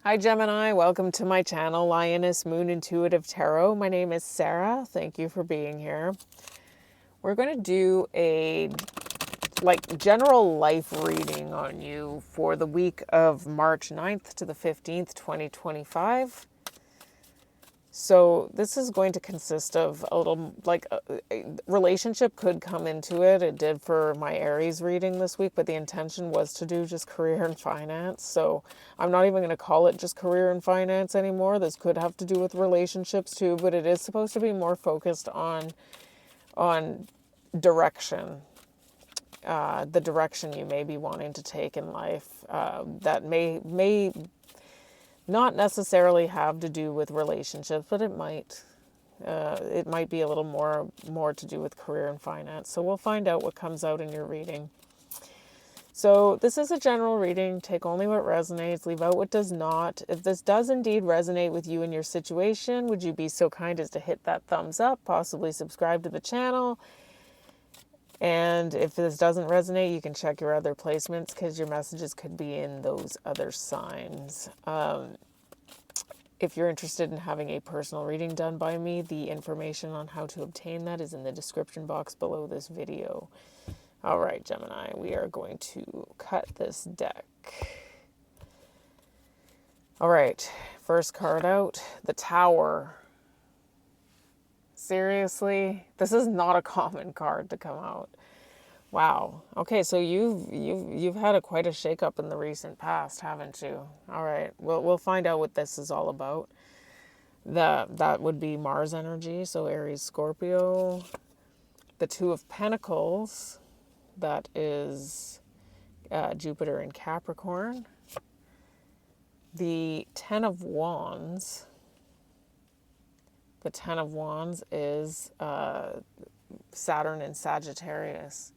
Hi Gemini, welcome to my channel, Lioness Moon Intuitive Tarot. My name is Sarah. Thank you for being here. We're going to do a general life reading on you for the week of March 9th to the 15th, 2025. So this is going to consist of a little, a relationship could come into it. It did for my Aries reading this week, but the intention was to do just career and finance. So I'm not even going to call it just career and finance anymore. This could have to do with relationships too, but it is supposed to be more focused on direction. The direction you may be wanting to take in life that may not necessarily have to do with relationships, but it might. It might be a little more to do with career and finance. So we'll find out what comes out in your reading. So this is a general reading. Take only what resonates, leave out what does not. If this does indeed resonate with you and your situation, would you be so kind as to hit that thumbs up, possibly subscribe to the channel. And if this doesn't resonate, you can check your other placements because your messages could be in those other signs. If you're interested in having a personal reading done by me, the information on how to obtain that is in the description box below this video. All right, Gemini, we are going to cut this deck. All right, first card out, the Tower. Seriously, this is not a common card to come out. Wow. Okay, so you've had quite a shakeup in the recent past, haven't you? All right. We'll find out what this is all about. That would be Mars energy, so Aries, Scorpio. The Two of Pentacles, that is Jupiter in Capricorn. The Ten of Wands. The Ten of Wands is Saturn in Sagittarius.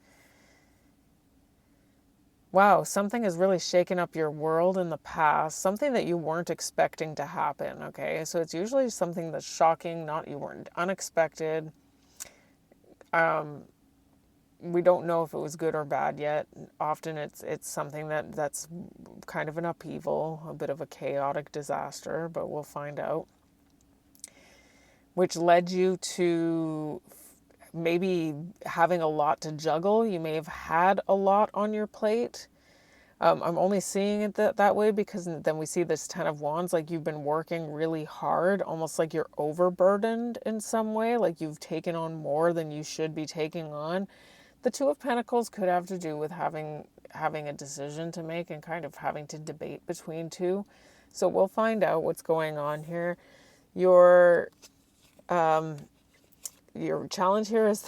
Wow, something has really shaken up your world in the past, something that you weren't expecting to happen, okay? So it's usually something that's shocking, not you weren't unexpected. We don't know if it was good or bad yet. Often it's something that's kind of an upheaval, a bit of a chaotic disaster, but we'll find out. Which led you to maybe having a lot to juggle. You may have had a lot on your plate. I'm only seeing it that way because then we see this Ten of Wands, like you've been working really hard, almost like you're overburdened in some way, like you've taken on more than you should be taking on. The Two of Pentacles could have to do with having a decision to make and kind of having to debate between two. So we'll find out what's going on here. Your challenge here is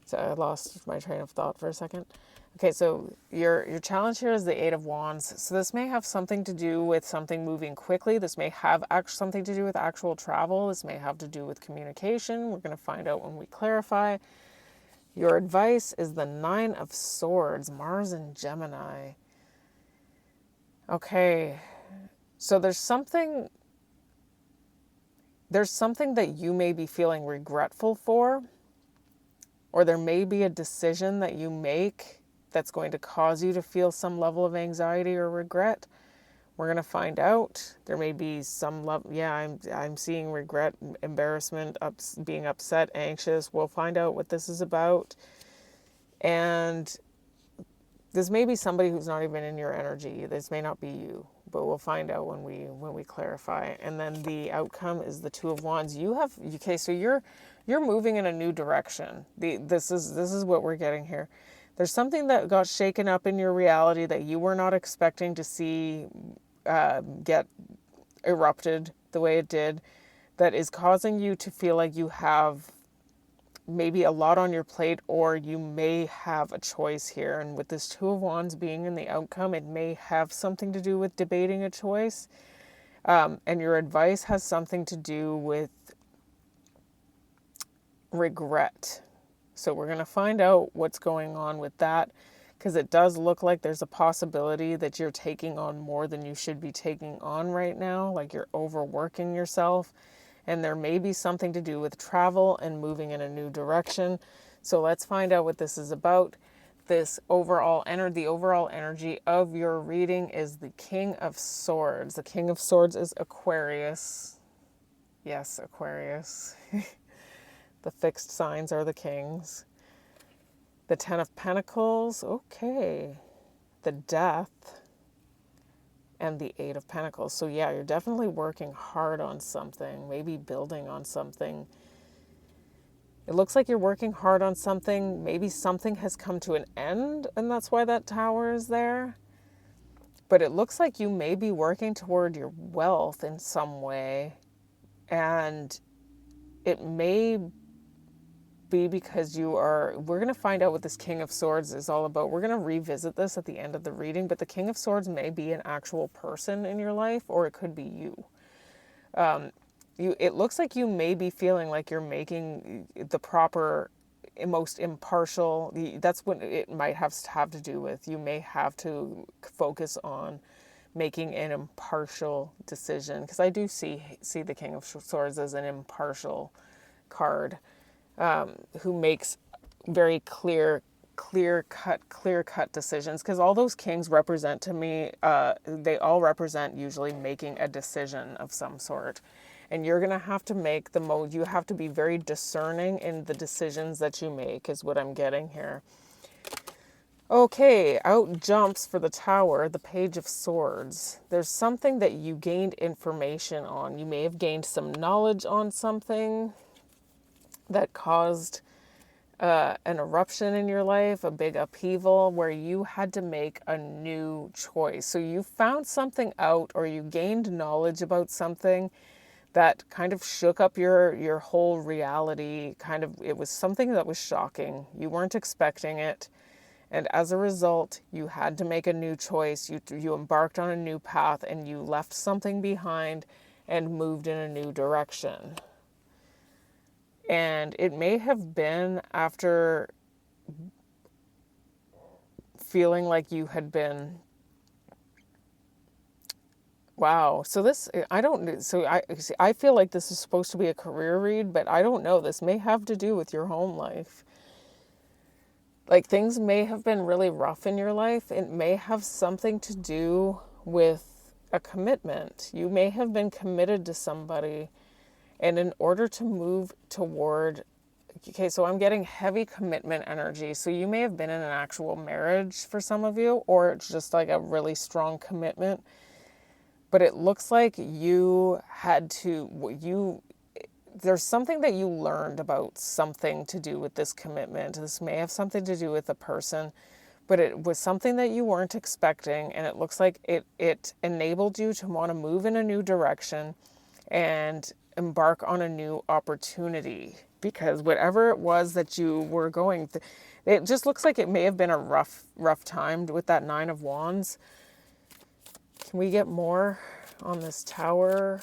so I lost my train of thought for a second. Okay, so your challenge here is the Eight of Wands. So this may have something to do with something moving quickly. This may have something to do with actual travel. This may have to do with communication. We're going to find out when we clarify. Your advice is the Nine of Swords, Mars and Gemini. Okay, so there's something that you may be feeling regretful for, or there may be a decision that you make that's going to cause you to feel some level of anxiety or regret. We're going to find out. There may be some level, I'm seeing regret, embarrassment, being upset, anxious. We'll find out what this is about. And this may be somebody who's not even in your energy. This may not be you, but we'll find out when we clarify. And then the outcome is the Two of Wands. So you're moving in a new direction. This is what we're getting here. There's something that got shaken up in your reality that you were not expecting to see get erupted the way it did, that is causing you to feel like you have maybe a lot on your plate, or you may have a choice here. And with this Two of Wands being in the outcome, it may have something to do with debating a choice. And your advice has something to do with regret. So we're going to find out what's going on with that, because it does look like there's a possibility that you're taking on more than you should be taking on right now, like you're overworking yourself. And there may be something to do with travel and moving in a new direction. So let's find out what this is about. this the overall energy of your reading is the King of Swords. The King of Swords is Aquarius. Yes, Aquarius. The fixed signs are the kings. The Ten of Pentacles, okay. The Death, and the Eight of Pentacles. So yeah, you're definitely working hard on something, maybe building on something. It looks like you're working hard on something. Maybe something has come to an end, and that's why that Tower is there. But it looks like you may be working toward your wealth in some way. And it may be because we're going to find out what this King of Swords is all about. We're going to revisit this at the end of the reading, but the King of Swords may be an actual person in your life, or it could be you. It looks like you may be feeling like you're making the proper, most impartial, that's what it might have to do with. You may have to focus on making an impartial decision, because I do see the King of Swords as an impartial card, who makes very clear cut decisions, because all those kings represent to me, they all represent usually making a decision of some sort. And you're going to have to make you have to be very discerning in the decisions that you make, is what I'm getting here. Okay, out jumps for the Tower, the Page of Swords. There's something that you gained information on. You may have gained some knowledge on something that caused an eruption in your life, a big upheaval where you had to make a new choice. So you found something out, or you gained knowledge about something that kind of shook up your whole reality. It was something that was shocking. You weren't expecting it. And as a result, you had to make a new choice. You embarked on a new path, and you left something behind and moved in a new direction. And it may have been after feeling like you had been, wow. So I feel like this is supposed to be a career read, but I don't know. This may have to do with your home life. Like, things may have been really rough in your life. It may have something to do with a commitment. You may have been committed to somebody, and in order to move toward, okay, so I'm getting heavy commitment energy. So you may have been in an actual marriage for some of you, or it's just like a really strong commitment. But it looks like there's something that you learned about something to do with this commitment. This may have something to do with a person, but it was something that you weren't expecting, and it looks like it enabled you to want to move in a new direction and embark on a new opportunity, because whatever it was that you were going through, it just looks like it may have been a rough time with that Nine of Wands. Can we get more on this Tower?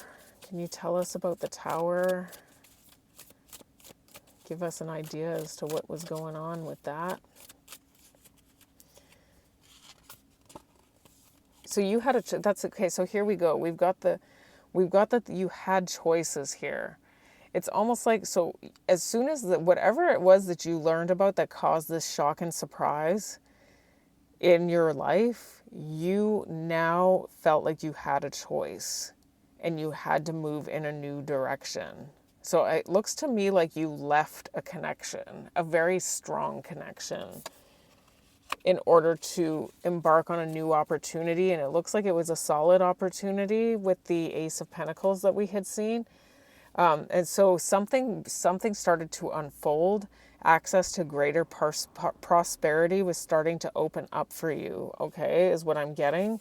Can you tell us about the Tower? Give us an idea as to what was going on with that. So you had that's okay. So here we go. We've got that you had choices here. It's almost like, so as soon as whatever it was that you learned about that caused this shock and surprise in your life, you now felt like you had a choice and you had to move in a new direction. So it looks to me like you left a connection, a very strong connection, in order to embark on a new opportunity. And it looks like it was a solid opportunity with the Ace of Pentacles that we had seen. And so something started to unfold. Access to greater prosperity was starting to open up for you, okay, is what I'm getting.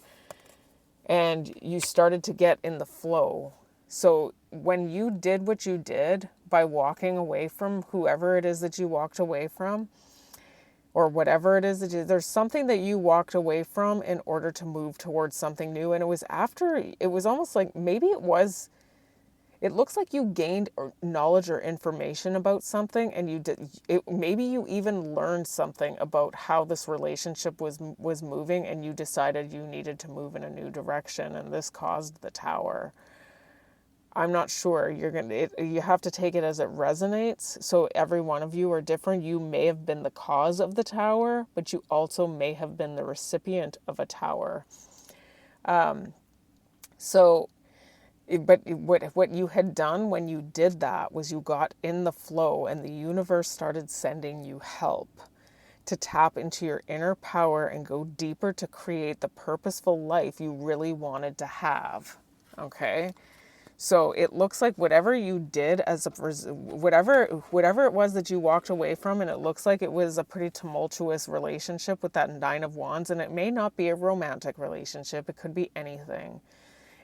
And you started to get in the flow. So when you did what you did by walking away from whoever it is that you walked away from, or whatever it is that there's something that you walked away from in order to move towards something new. And it was almost like maybe it looks like you gained knowledge or information about something, and maybe you even learned something about how this relationship was moving, and you decided you needed to move in a new direction, and this caused the Tower. I'm not sure. You have to take it as it resonates. So every one of you are different. You may have been the cause of the tower, but you also may have been the recipient of a tower. So, but what you had done when you did that was you got in the flow, and the universe started sending you help to tap into your inner power and go deeper to create the purposeful life you really wanted to have. Okay? So it looks like whatever you did whatever it was that you walked away from, and it looks like it was a pretty tumultuous relationship with that Nine of Wands, and it may not be a romantic relationship. It could be anything.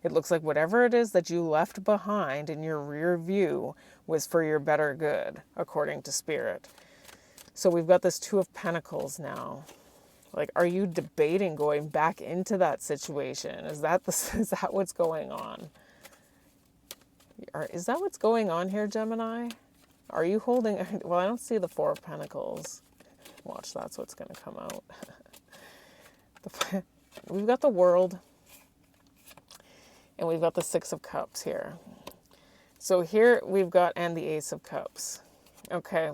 It looks like whatever it is that you left behind in your rear view was for your better good, according to Spirit. So we've got this Two of Pentacles now. Like, are you debating going back into that situation? Is that what's going on? Is that what's going on here, Gemini? Are you holding... Well, I don't see the Four of Pentacles. Watch, that's what's going to come out. We've got the World. And we've got the Six of Cups here. So here we've got... And the Ace of Cups. Okay.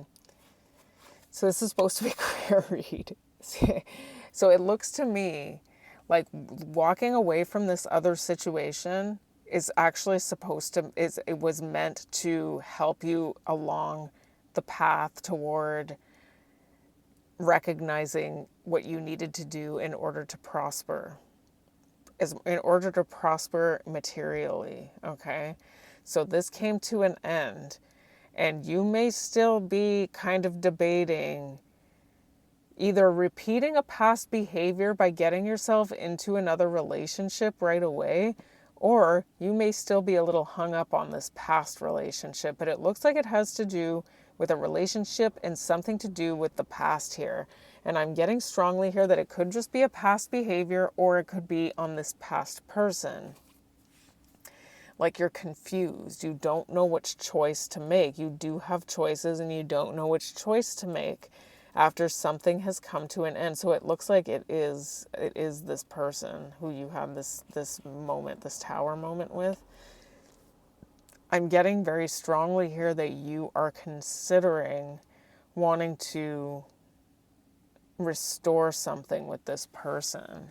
So this is supposed to be a career read. So it looks to me like walking away from this other situation is actually it was meant to help you along the path toward recognizing what you needed to do in order to prosper. In order to prosper materially, okay? So this came to an end, and you may still be kind of debating either repeating a past behavior by getting yourself into another relationship right away, or you may still be a little hung up on this past relationship, but it looks like it has to do with a relationship and something to do with the past here. And I'm getting strongly here that it could just be a past behavior, or it could be on this past person. Like you're confused. You don't know which choice to make. You do have choices, and you don't know which choice to make after something has come to an end. So it looks like it is this person who you have this moment, this tower moment with. I'm getting very strongly here that you are considering wanting to restore something with this person,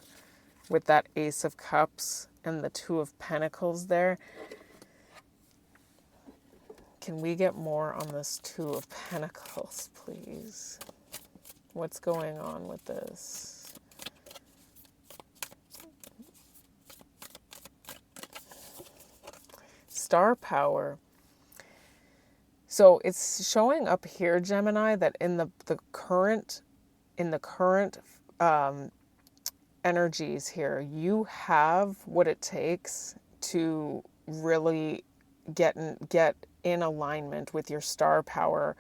with that Ace of Cups and the Two of Pentacles there. Can we get more on this Two of Pentacles, please? What's going on with this? Star power. So it's showing up here, Gemini, that in the current energies here, you have what it takes to really get in alignment with your star power.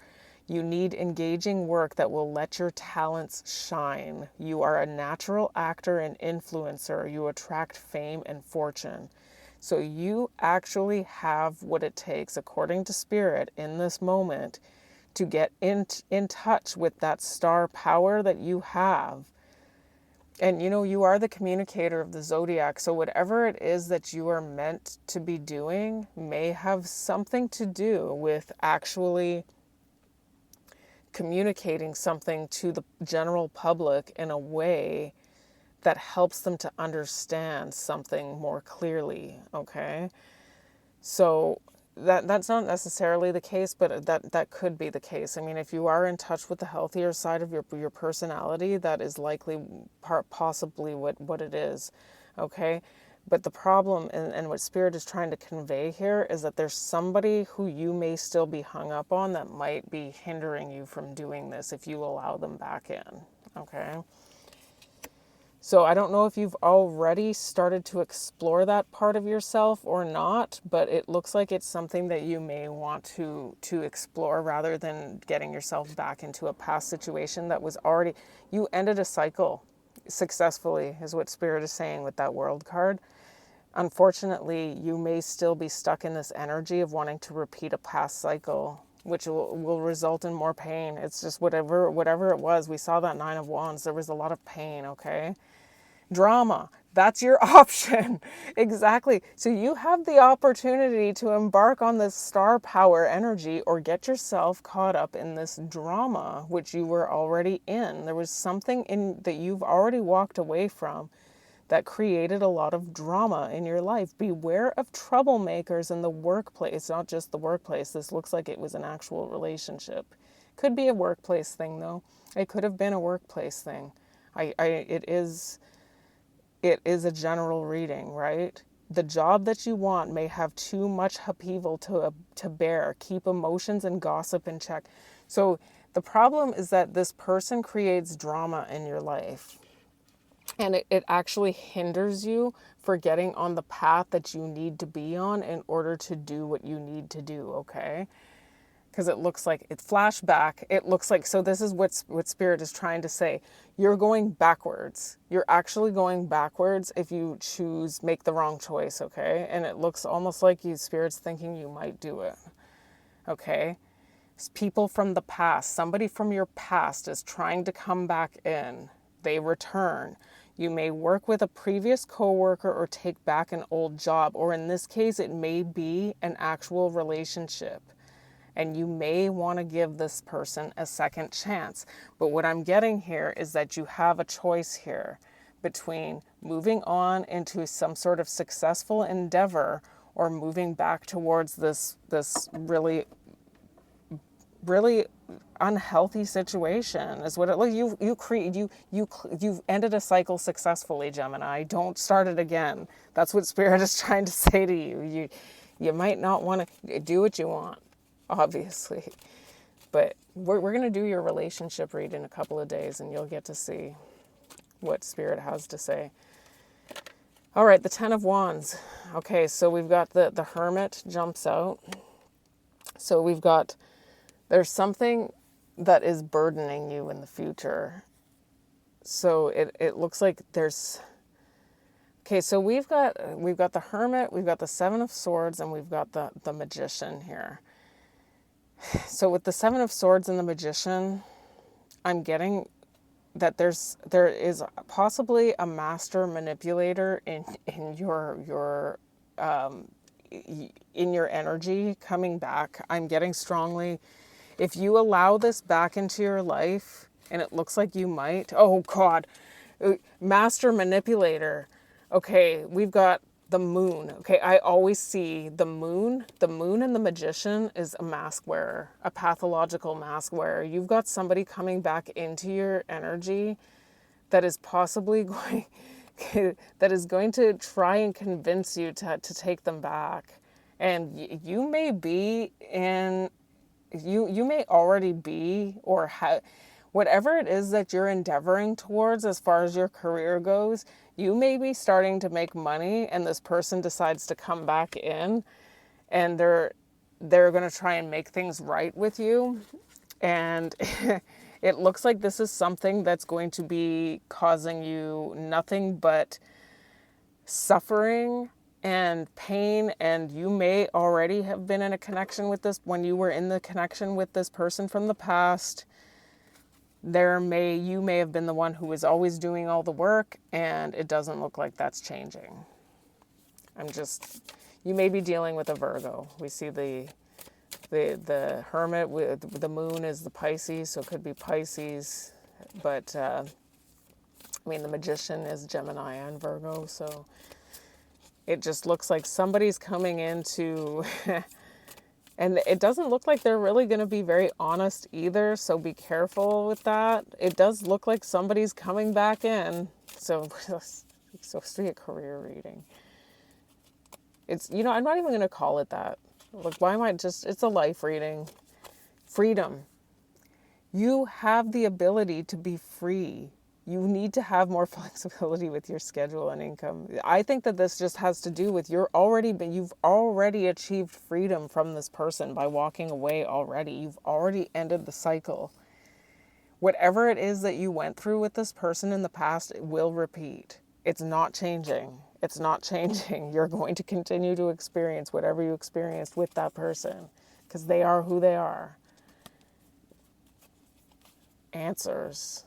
You need engaging work that will let your talents shine. You are a natural actor and influencer. You attract fame and fortune. So you actually have what it takes, according to Spirit, in this moment, to get in touch with that star power that you have. And you are the communicator of the zodiac. So whatever it is that you are meant to be doing may have something to do with actually communicating something to the general public in a way that helps them to understand something more clearly, okay? So that's not necessarily the case, but that could be the case. I mean, if you are in touch with the healthier side of your personality, that is likely possibly what it is, okay? But the problem, and what Spirit is trying to convey here, is that there's somebody who you may still be hung up on that might be hindering you from doing this if you allow them back in, okay? So I don't know if you've already started to explore that part of yourself or not, but it looks like it's something that you may want to explore rather than getting yourself back into a past situation that was already... You ended a cycle successfully, is what Spirit is saying with that World card. Unfortunately, you may still be stuck in this energy of wanting to repeat a past cycle, which will result in more pain. It's just whatever it was. We saw that Nine of Wands. There was a lot of pain, okay? Drama. That's your option. Exactly. So you have the opportunity to embark on this star power energy or get yourself caught up in this drama, which you were already in. There was something in that you've already walked away from that created a lot of drama in your life. Beware of troublemakers in the workplace, not just the workplace. This looks like it was an actual relationship. Could be a workplace thing though. It could have been a workplace thing. It is a general reading, right? The job that you want may have too much upheaval to bear. Keep emotions and gossip in check. So the problem is that this person creates drama in your life. And it actually hinders you for getting on the path that you need to be on in order to do what you need to do, okay? Because it looks like it's flashback. It looks like, so this is what Spirit is trying to say. You're going backwards. You're actually going backwards if you make the wrong choice, okay? And it looks almost like Spirit's thinking you might do it, okay? It's people from the past, somebody from your past is trying to come back in. They return. You may work with a previous coworker or take back an old job, or in this case, it may be an actual relationship. And you may want to give this person a second chance. But what I'm getting here is that you have a choice here between moving on into some sort of successful endeavor or moving back towards this really unhealthy situation is what it looks. You've ended a cycle successfully, Gemini. Don't start it again. That's what Spirit is trying to say to you. You might not want to do what you want, obviously, but we're going to do your relationship read in a couple of days and you'll get to see what Spirit has to say. All right, the 10 of Wands. Okay, so we've got the Hermit jumps out. So there's something that is burdening you in the future. So it looks like there's, okay, so we've got the Hermit, we've got the 7 of Swords, and we've got the Magician here. So with the 7 of Swords and the Magician, I'm getting that there is possibly a master manipulator in your energy coming back. I'm getting strongly, if you allow this back into your life, and it looks like you might, oh God, master manipulator. Okay, we've got the Moon. Okay, I always see the Moon and the Magician is a mask wearer, a pathological mask wearer. You've got somebody coming back into your energy that is possibly going, that is going to try and convince you to take them back. And you may be in, you may already be, or whatever it is that you're endeavoring towards as far as your career goes, you may be starting to make money and this person decides to come back in and they're going to try and make things right with you. And it looks like this is something that's going to be causing you nothing but suffering and pain, and you may already have been in a connection with this. When you were in the connection with this person from the past, you may have been the one who was always doing all the work, and it doesn't look like that's changing. You may be dealing with a Virgo. We see the Hermit with the Moon is the Pisces, so it could be Pisces, but the Magician is Gemini and Virgo, so it just looks like somebody's coming into, and it doesn't look like they're really going to be very honest either, so be careful with that. It does look like somebody's coming back in, so it's supposed to be a career reading. It's, I'm not even going to call it that. Like, why am I it's a life reading. Freedom. You have the ability to be free. You need to have more flexibility with your schedule and income. I think that this just has to do with you've already achieved freedom from this person by walking away already. You've already ended the cycle. Whatever it is that you went through with this person in the past, it will repeat. It's not changing. It's not changing. You're going to continue to experience whatever you experienced with that person because they are who they are. Answers.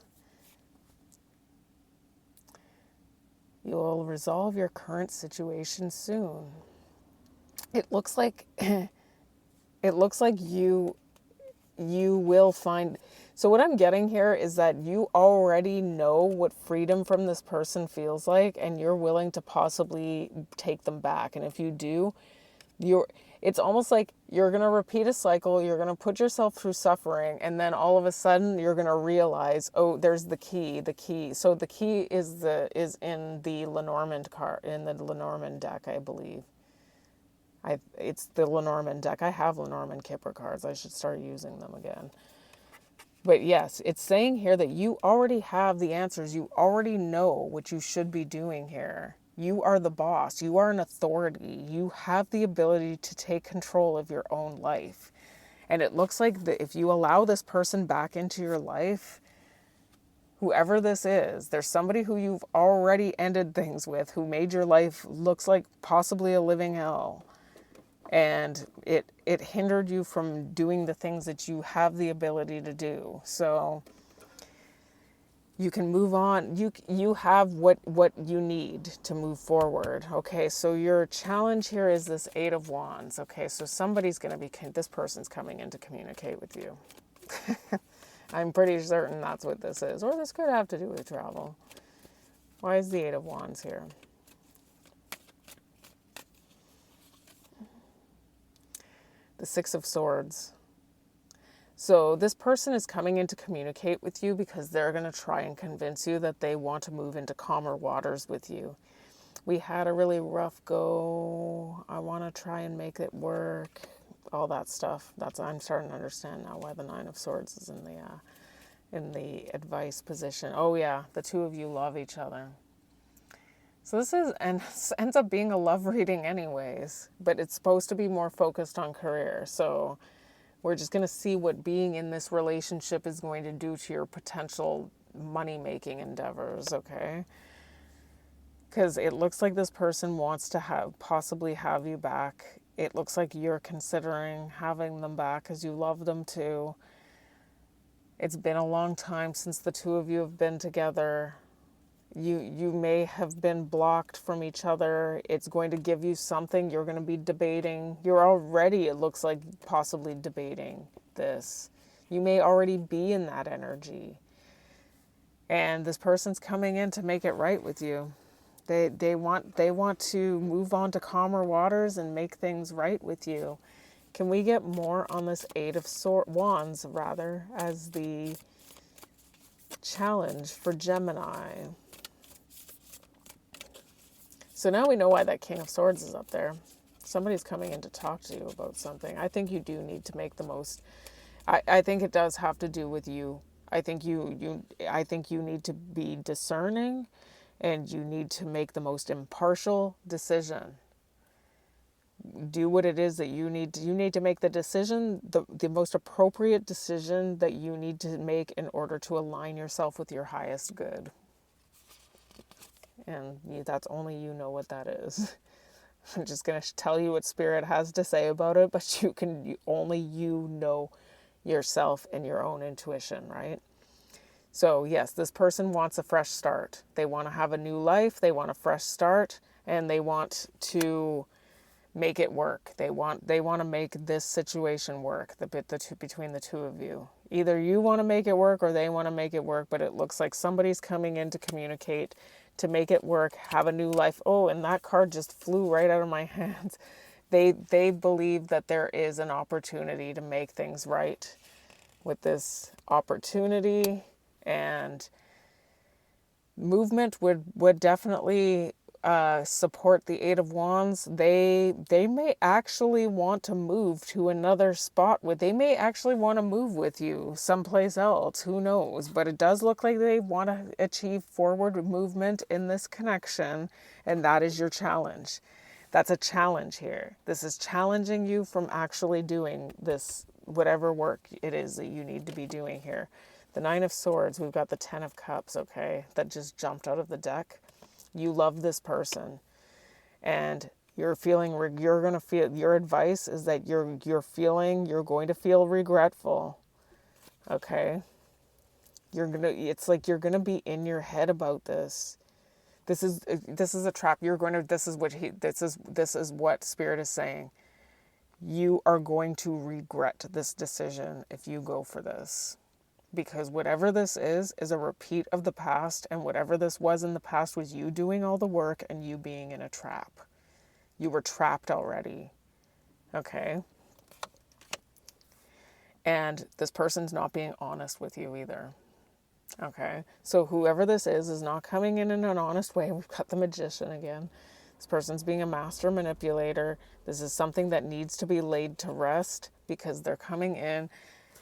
You'll resolve your current situation soon. It looks like you will find. So what I'm getting here is that you already know what freedom from this person feels like, and you're willing to possibly take them back. And if you do, it's almost like you're going to repeat a cycle, you're going to put yourself through suffering, and then all of a sudden you're going to realize, oh, there's the key. So the key is in the Lenormand card, in the Lenormand deck, I believe. It's the Lenormand deck. I have Lenormand Kipper cards. I should start using them again. But yes, it's saying here that you already have the answers. You already know what you should be doing here. You are the boss. You are an authority. You have the ability to take control of your own life. And it looks like that if you allow this person back into your life, whoever this is, there's somebody who you've already ended things with, who made your life looks like possibly a living hell. And it hindered you from doing the things that you have the ability to do. So you can move on. You have what you need to move forward. Okay, so your challenge here is this Eight of Wands. Okay, so this person's coming in to communicate with you. I'm pretty certain that's what this is. Or this could have to do with travel. Why is the Eight of Wands here? The Six of Swords. So this person is coming in to communicate with you because they're going to try and convince you that they want to move into calmer waters with you. We had a really rough go. I want to try and make it work. All that stuff. I'm starting to understand now why the Nine of Swords is in the advice position. Oh yeah, the two of you love each other. So this ends up being a love reading anyways, but it's supposed to be more focused on career. So we're just going to see what being in this relationship is going to do to your potential money-making endeavors, okay? Because it looks like this person wants to possibly have you back. It looks like you're considering having them back because you love them too. It's been a long time since the two of you have been together. You may have been blocked from each other. It's going to give you something. You're going to be debating. You're already, it looks like, possibly debating this. You may already be in that energy. And this person's coming in to make it right with you. They want to move on to calmer waters and make things right with you. Can we get more on this Eight of Wands, rather, as the challenge for Gemini? So now we know why that King of Swords is up there. Somebody's coming in to talk to you about something. I think you do need to make the most. I think it does have to do with you. I think you need to be discerning, and you need to make the most impartial decision. Do what it is that you need. You need to make the decision, the most appropriate decision that you need to make in order to align yourself with your highest good. And that's only you know what that is. I'm just going to tell you what Spirit has to say about it, but only you know yourself and your own intuition, right? So yes, this person wants a fresh start. They want to have a new life. They want a fresh start, and they want to make it work. They want to make this situation work, between the two of you. Either you want to make it work or they want to make it work, but it looks like somebody's coming in to communicate, to make it work, have a new life. Oh, and that card just flew right out of my hands. They believe that there is an opportunity to make things right with this opportunity, and movement would definitely support the Eight of Wands. They may actually want to move to another spot. They may actually want to move with you someplace else. Who knows? But it does look like they want to achieve forward movement in this connection, and that is your challenge. That's a challenge here. This is challenging you from actually doing this, whatever work it is that you need to be doing here. The Nine of Swords, we've got the Ten of Cups, okay, that just jumped out of the deck. You love this person, and you're going to feel, your advice is that you're going to feel regretful. Okay. It's like you're going to be in your head about this. This is a trap. You're going to, this is what Spirit is saying. You are going to regret this decision if you go for this. Because whatever this is a repeat of the past, and whatever this was in the past was you doing all the work and you being in a trap. You were trapped already. Okay? And this person's not being honest with you either. Okay? So whoever this is not coming in an honest way. We've got the Magician again. This person's being a master manipulator. This is something that needs to be laid to rest, because they're coming in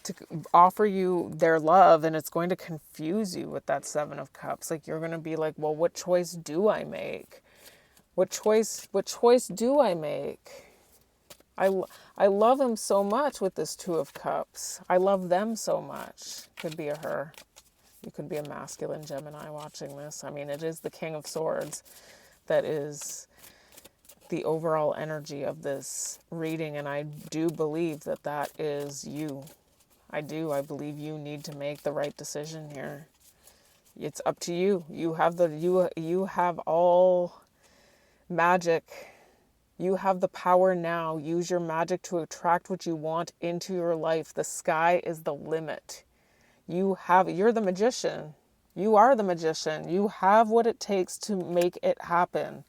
to offer you their love, and it's going to confuse you with that Seven of Cups. Like, you're going to be like, well, what choice do I make? What choice do I make? I love him so much with this Two of Cups. I love them so much. Could be a her. You could be a masculine Gemini watching this. I mean, it is the King of Swords that is the overall energy of this reading, and I do believe that that is you. I do. I believe you need to make the right decision here. It's up to you. You have you have all magic. You have the power now. Use your magic to attract what you want into your life. The sky is the limit. You're the magician. You are the magician. You have what it takes to make it happen.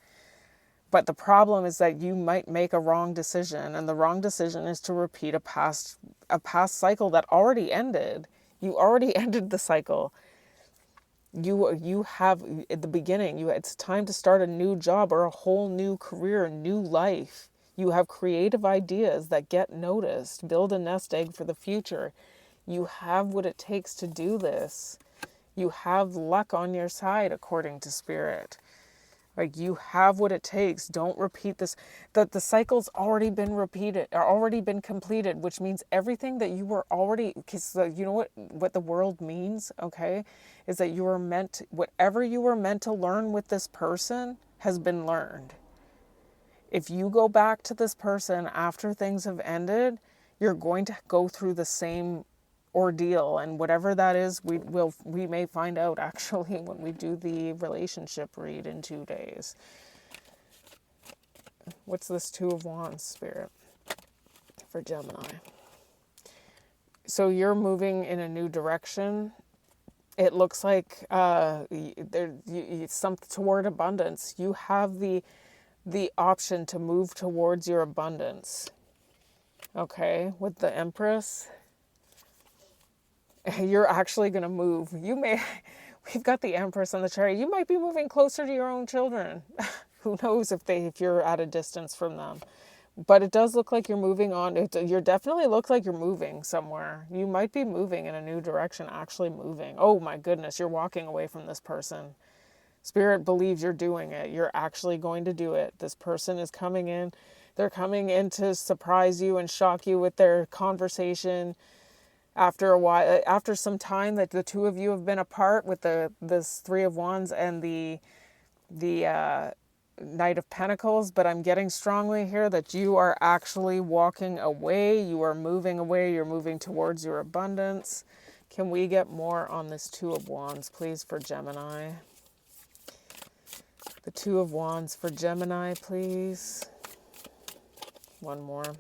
But the problem is that you might make a wrong decision, and the wrong decision is to repeat a past cycle that already ended. You already ended the cycle. You have, at the beginning, it's time to start a new job or a whole new career, a new life. You have creative ideas that get noticed. Build a nest egg for the future. You have what it takes to do this. You have luck on your side, according to Spirit. Like, you have what it takes. Don't repeat this. The cycle's already been repeated, or already been completed, which means everything that you were already, because you know what the world means, okay, is that whatever you were meant to learn with this person has been learned. If you go back to this person after things have ended, you're going to go through the same ordeal, and whatever that is, we may find out actually when we do the relationship read in 2 days. What's this Two of Wands, Spirit, for Gemini? So you're moving in a new direction. It looks like it's something toward abundance. You have the option to move towards your abundance. Okay, with the Empress, you're actually going to move. We've got the Empress on the chart. You might be moving closer to your own children. Who knows if you're at a distance from them. But it does look like you're moving on. You definitely look like you're moving somewhere. You might be moving in a new direction, actually moving. Oh my goodness, you're walking away from this person. Spirit believes you're doing it. You're actually going to do it. This person is coming in. They're coming in to surprise you and shock you with their conversation. After a while, after some time that the two of you have been apart, with this Three of Wands and the Knight of Pentacles, but I'm getting strongly here that you are actually walking away. You are moving away. You're moving towards your abundance. Can we get more on this Two of Wands, please, for Gemini? The Two of Wands for Gemini, please. One more.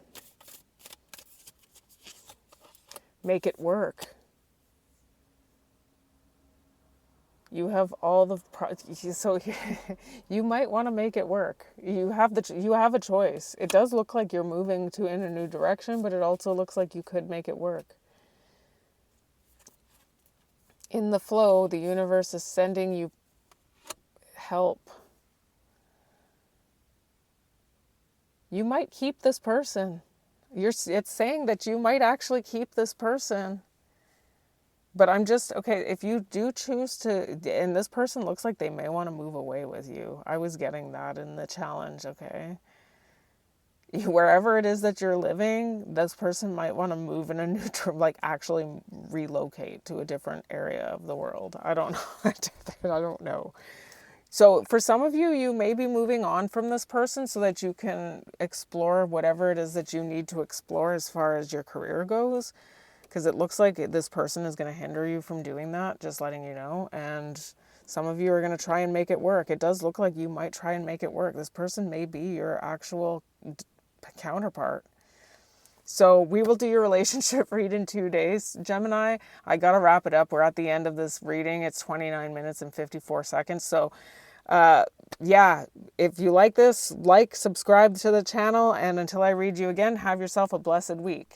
Make it work. You have all the so you might want to make it work. You have a choice. It does look like you're moving in a new direction, but it also looks like you could make it work. In the flow, the universe is sending you help. You might keep this person. It's saying that you might actually keep this person. But I'm just, okay, if you do choose to, and this person looks like they may want to move away with you. I was getting that in the challenge, okay? Wherever it is that you're living, this person might want to move in a new, like actually relocate to a different area of the world. I don't know. I don't know. So for some of you, you may be moving on from this person so that you can explore whatever it is that you need to explore as far as your career goes. Because it looks like this person is going to hinder you from doing that, just letting you know. And Some of you are going to try and make it work. It does look like you might try and make it work. This person may be your actual counterpart. So we will do your relationship read in 2 days. Gemini, I got to wrap it up. We're at the end of this reading. It's 29 minutes and 54 seconds. So yeah, if you like this, subscribe to the channel. And until I read you again, have yourself a blessed week.